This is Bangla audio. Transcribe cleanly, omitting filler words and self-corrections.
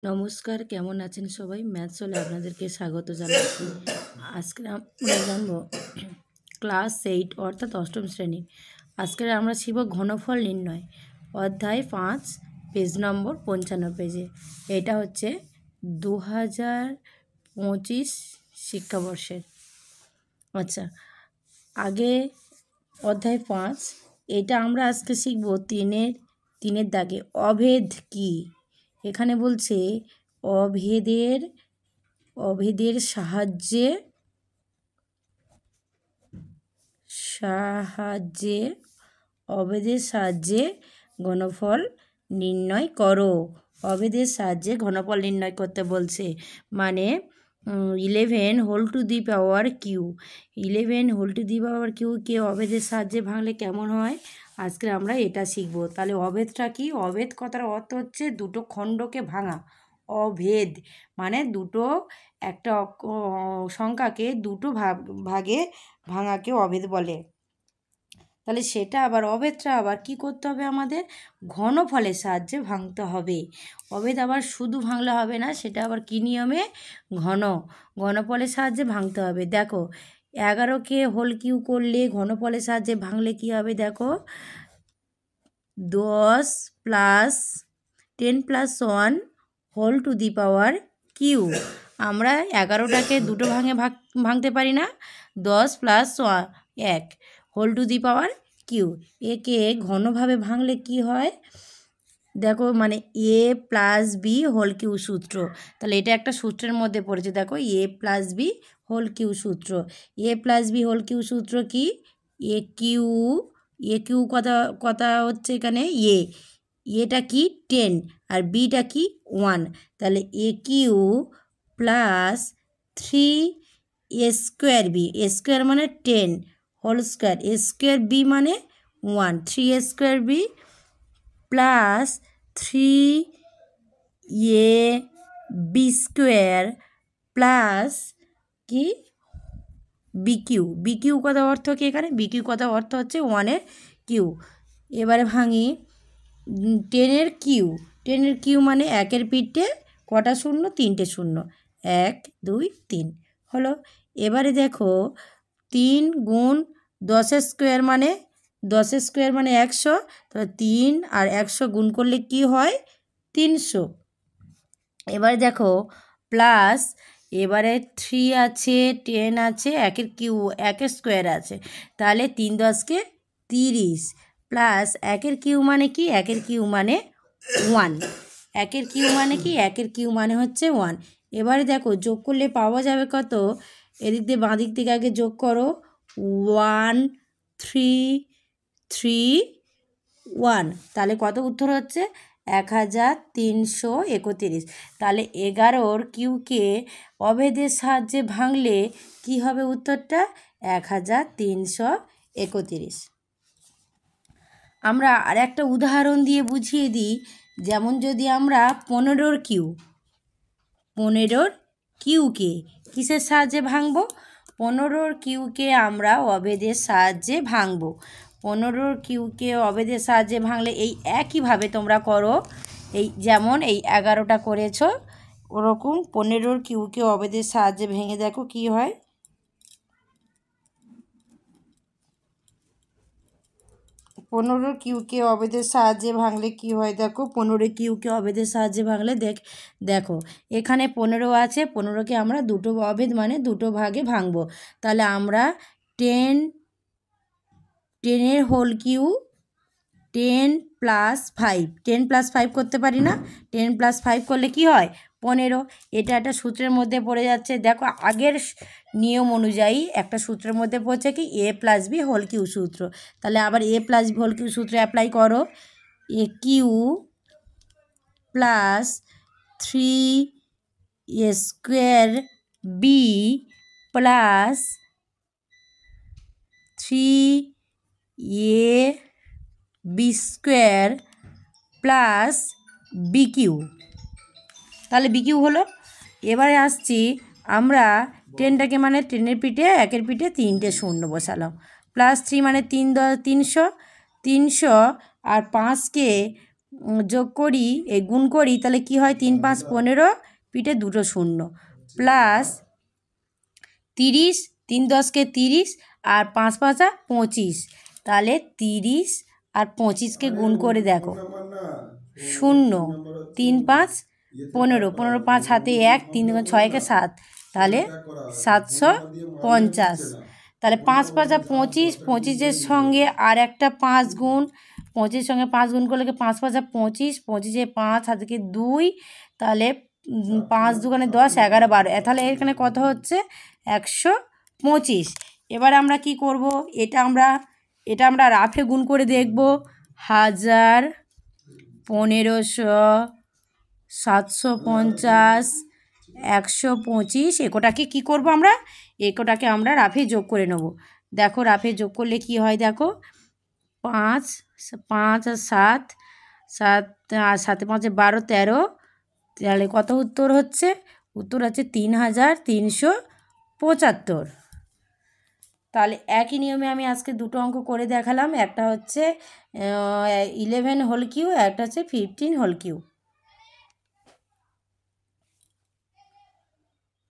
নমস্কার, কেমন আছেন সবাই? ম্যাথস হলে আপনাদেরকে স্বাগত জানাচ্ছি। আজকে আমরা জানবো ক্লাস 8 অর্থাৎ অষ্টম শ্রেণী। আজকে আমরা শিখব ঘনফল নির্ণয়, অধ্যায় 5, পেজ নম্বর 55 পেজে। এটা হচ্ছে 2025 শিক্ষাবর্ষের। আচ্ছা, আগে অধ্যায় 5 এটা আমরা আজকে শিখব তিনের দাগে অভেদ কি। এখানে বলছে অভেদের সাহায্যে ঘনফল নির্ণয় করো। অভেদের সাহায্যে ঘনফল নির্ণয় করতে বলছে, মানে 11 whole to the power Q. 11 whole to the power কিউকে অভেদের সাহায্যে ভাঙলে কেমন হয়, আজকে আমরা এটা শিখব। তাহলে অভেদটা কি? অভেদ কথার অর্থ হচ্ছে দুটো খণ্ডকে ভাঙা। অভেদ মানে একটা সংখ্যাকে দুটো ভাগে ভাঙাকে অভেদ বলে। তাহলে সেটা আবার অভেদটা আবার কি করতে হবে, আমাদের ঘনফলের সাহায্যে ভাঙতে হবে। অভেদ আবার শুধু ভাঙলে হবে না, সেটা আবার কি নিয়মে? ঘনফলের সাহায্যে ভাঙতে হবে। দেখো, 11কে হোল কিউ করলে ঘনফলের সাহায্যে ভাঙলে কি হবে? দেখো, 10 + 10 + 1 whole to the power cube. আমরা 11টাকে দুটো ভাঙতে পারি না? 10 + 1 whole to the power cube. একে ঘনভাবে ভাঙলে কি হয় দেখো, মানে a + b হোল কিউ সূত্র। তাহলে এটা একটা সূত্রের মধ্যে পড়েছে। দেখো, a + b হোল কিউ সূত্র। a + b হোল কিউ সূত্র কি? এ কিউ কথা হচ্ছে এখানে এটা কি 10 আর বিটা কি 1। তাহলে এ Q plus 3a² B. a² মানে 10 হোল স্কোয়ার, a² বি মানে 1, 3a² b plus 3ab² plus কি বিকিউ কথা অর্থ কি? এখানে বিকিউ কথা অর্থ হচ্ছে 1-এর কিউ। এবারে ভাঙি 10-এর কিউ মানে 1-এর পিঠে কটা শূন্য? 3টে শূন্য। 1 2 3 হলো। এবারে দেখো, 3 গুণ 10² মানে 10² মানে 100। তো 3 আর 100 গুণ করলে কি হয়? 300। এবারে দেখো প্লাস, এবারে 3 আছে, 10 আছে, 1-এর স্কোয়ার আছে। তাহলে 3 10 30 প্লাস 1-এর কিউ মানে কি? 1-এর কিউ মানে 1। 1-এর কিউ মানে কি? 1-এর কিউ মানে হচ্ছে 1। এবারে দেখো, যোগ করলে পাওয়া যাবে কত? এদিক দিয়ে বাঁ দিক থেকে আগে যোগ করো। 1 3 3 1। তাহলে কত উত্তর হচ্ছে? 1331। তাহলে 11-র কিউকে অভেদের সাহায্যে ভাঙলে কি হবে উত্তরটা? 1331। আমরা আর একটা উদাহরণ দিয়ে বুঝিয়ে দিই। যেমন যদি আমরা 15-র কিউকে কিসের সাহায্যে ভাঙবো? 15-র কিউকে আমরা অভেদের সাহায্যে ভাঙবো। 15-র কিউকে অভেদের সাহায্যে ভাঙলে এই একইভাবে তোমরা করো। এই যেমন এই 11টা করেছো, ওরকম 15-র কিউকে অভেদের সাহায্যে ভেঙে দেখো কি হয়। 15-র কিউকে অভেদের সাহায্যে ভাঙলে কি হয় দেখো। 15-র কিউকে অভেদের সাহায্যে ভাঙলে দেখো, এখানে 15 আছে, 15কে আমরা দুটো অভেদ মানে দুটো ভাগে ভাঙবো। তাহলে আমরা 10-এর হোল কিউ 10 + 5 10 + 5 করতে পারি না? 10 + 5 করলে কি হয়? 15। এটা একটা সূত্রের মধ্যে পড়ে যাচ্ছে। দেখো, আগের নিয়ম অনুযায়ী একটা সূত্রের মধ্যে পড়ছে কি? a + b হোল কিউ সূত্র। তাহলে আবার a + b হোল কিউ সূত্র অ্যাপ্লাই করো। a cube plus 3a² b plus 3ab² plus b cube. তাহলে বিকিউ হলো। এবারে আসছি আমরা 10টাকে মানে 10-এর পিঠে 1-এর পিঠে 3টে শূন্য বসালাম। প্লাস 3 মানে 3 10 300 আর 5কে যোগ করি, এই গুণ করি, তাহলে কি হয় 3 5 15, পিঠে 2টো শূন্য, প্লাস 30, 3 10 30, আর 5 5 25, তাহলে 30 আর 25কে গুণ করে দেখো, 0, 3 5 15, 15 5 হাতে 1, 3 6 একে 7, তাহলে 750। তাহলে 5 5 25, 25-এর সঙ্গে আর একটা 5 গুণ, 25-এর সঙ্গে 5 গুণ করলে 5 5 25, 25-এ 5 হাতে 2, তাহলে 5 দুগুণে 10, 11 12, তাহলে এখানে কত হচ্ছে 125। এবার আমরা কি করব, এটা আমরা রাফে গুণ করে দেখব। 1000, 1500, 750, 125, একোটাকে কি করব আমরা, একোটাকে আমরা রাফে যোগ করে নেব। দেখো রাফে যোগ করলে কি হয়, দেখো 5 5 আর 7, 7 আর 7 5 12 13, তাহলে কত উত্তর হচ্ছে, উত্তর হচ্ছে 3375। তাহলে একই নিয়মে আমি আজকে দুটো অঙ্ক করে দেখালাম, একটা হচ্ছে 11 হোল কিউ, একটা হচ্ছে 15 হোল কিউ।